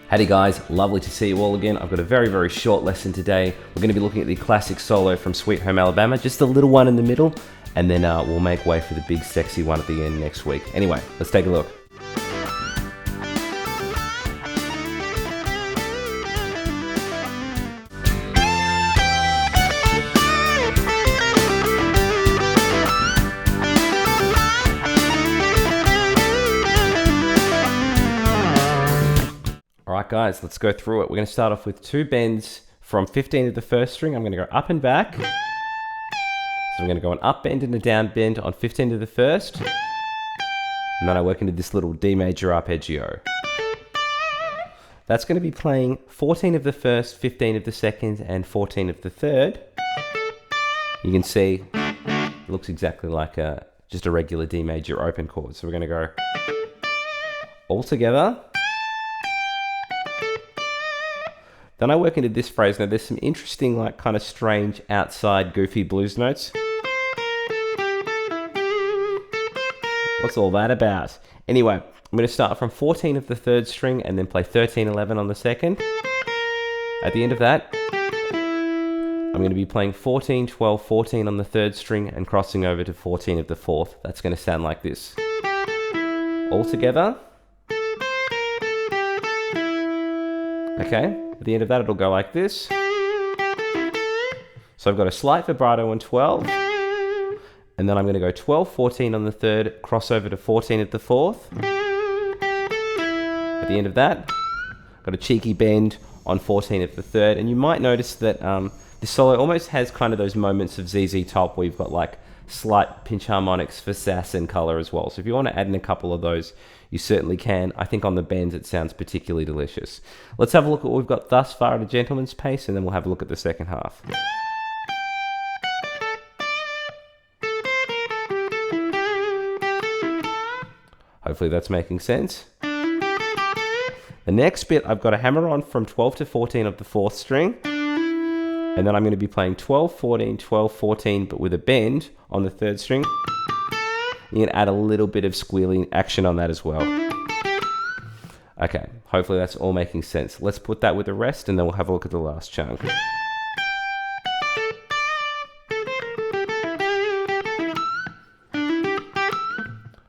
Howdy guys, lovely to see you all again. I've got a very short lesson today. We're going to be looking at the classic solo from Sweet Home Alabama, just the little one in the middle, and then we'll make way for the big sexy one at the end next week. Anyway, let's take a look. Alright guys, let's go through it. We're going to start off with two bends from 15 of the first string. I'm going to go up and back. So I'm going to go an up bend and a down bend on 15 of the first. And then I work into this little D major arpeggio. That's going to be playing 14 of the first, 15 of the second, and 14 of the third. You can see it looks exactly like just a regular D major open chord. So we're going to go all together. Then I work into this phrase. Now there's some interesting, like kind of strange outside goofy blues notes. What's all that about? Anyway, I'm going to start from 14 of the third string and then play 13, 11 on the second. At the end of that, I'm going to be playing 14, 12, 14 on the third string and crossing over to 14 of the fourth. That's going to sound like this. All together. Okay. At the end of that, it'll go like this. So I've got a slight vibrato on 12. And then I'm going to go 12, 14 on the third, cross over to 14 at the fourth. At the end of that, I've got a cheeky bend on 14 at the third. And you might notice that this solo almost has kind of those moments of ZZ Top where you've got like slight pinch harmonics for sass and color as well. So if you want to add in a couple of those, you certainly can. I think on the bends it sounds particularly delicious. Let's have a look at what we've got thus far at a gentleman's pace, and then we'll have a look at the second half. Hopefully that's making sense. The next bit, I've got a hammer on from 12 to 14 of the fourth string. And then I'm going to be playing 12, 14, 12, 14, but with a bend on the third string. You can add a little bit of squealing action on that as well. Okay, hopefully that's all making sense. Let's put that with the rest and then we'll have a look at the last chunk.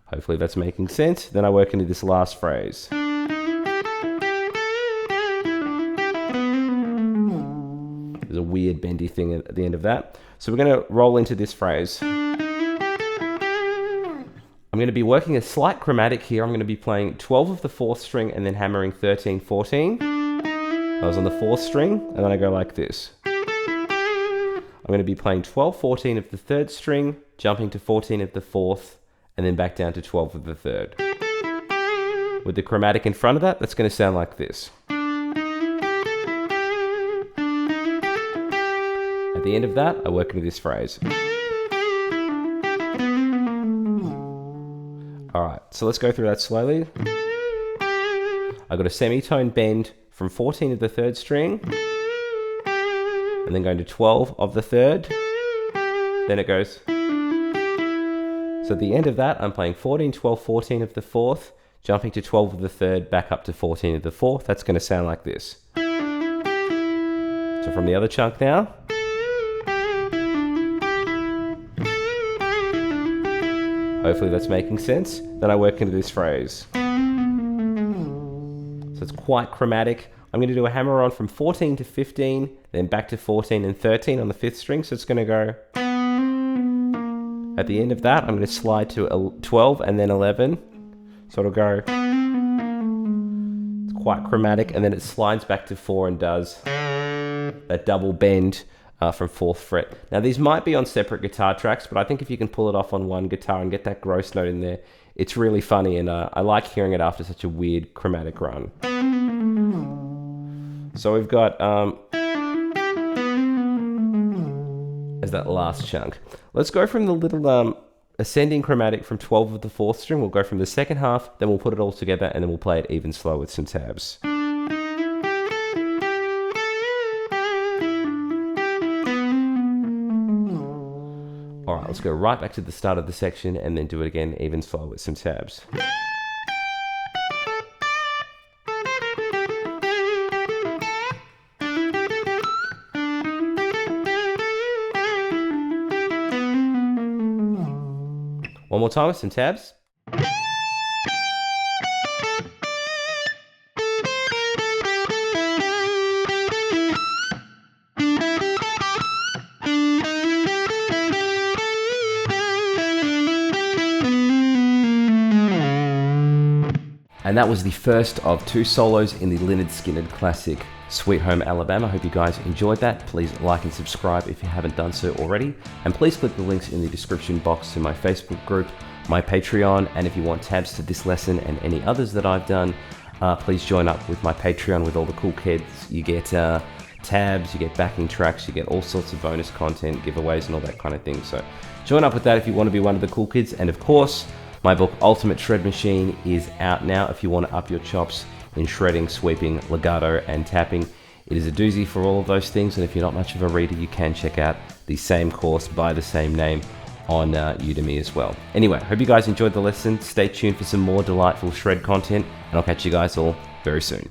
Hopefully that's making sense. Then I work into this last phrase. There's a weird bendy thing at the end of that. So we're going to roll into this phrase. I'm going to be working a slight chromatic here. I'm going to be playing 12 of the fourth string and then hammering 13, 14. I was on the fourth string and then I go like this. I'm going to be playing 12, 14 of the third string, jumping to 14 of the fourth, and then back down to 12 of the third. With the chromatic in front of that, that's going to sound like this. At the end of that, I work into this phrase. Alright, so let's go through that slowly. I've got a semitone bend from 14 of the third string, and then going to 12 of the third. Then it goes. So at the end of that, I'm playing 14, 12, 14 of the fourth, jumping to 12 of the third, back up to 14 of the fourth. That's going to sound like this. So from the other chunk now. Hopefully that's making sense. Then I work into this phrase. So it's quite chromatic. I'm going to do a hammer on from 14 to 15, then back to 14 and 13 on the fifth string. So it's going to go. At the end of that, I'm going to slide to 12 and then 11. So it'll go. It's quite chromatic, and then it slides back to 4 and does that double bend from 4th fret. Now these might be on separate guitar tracks, but I think if you can pull it off on one guitar and get that gross note in there, it's really funny, and I like hearing it after such a weird chromatic run. So we've got as that last chunk. Let's go from the little ascending chromatic from 12 of the 4th string. We'll go from the second half, then we'll put it all together, and then we'll play it even slow with some tabs. Alright, let's go right back to the start of the section and then do it again even slow with some tabs. One more time with some tabs. And that was the first of 2 solos in the Lynyrd Skynyrd classic, Sweet Home Alabama. I hope you guys enjoyed that. Please like and subscribe if you haven't done so already. And please click the links in the description box to my Facebook group, my Patreon, and if you want tabs to this lesson and any others that I've done, please join up with my Patreon with all the cool kids. You get tabs, you get backing tracks, you get all sorts of bonus content, giveaways, and all that kind of thing. So join up with that if you want to be one of the cool kids. And of course, my book, Ultimate Shred Machine, is out now if you want to up your chops in shredding, sweeping, legato, and tapping. It is a doozy for all of those things, and if you're not much of a reader, you can check out the same course by the same name on Udemy as well. Anyway, hope you guys enjoyed the lesson. Stay tuned for some more delightful shred content, and I'll catch you guys all very soon.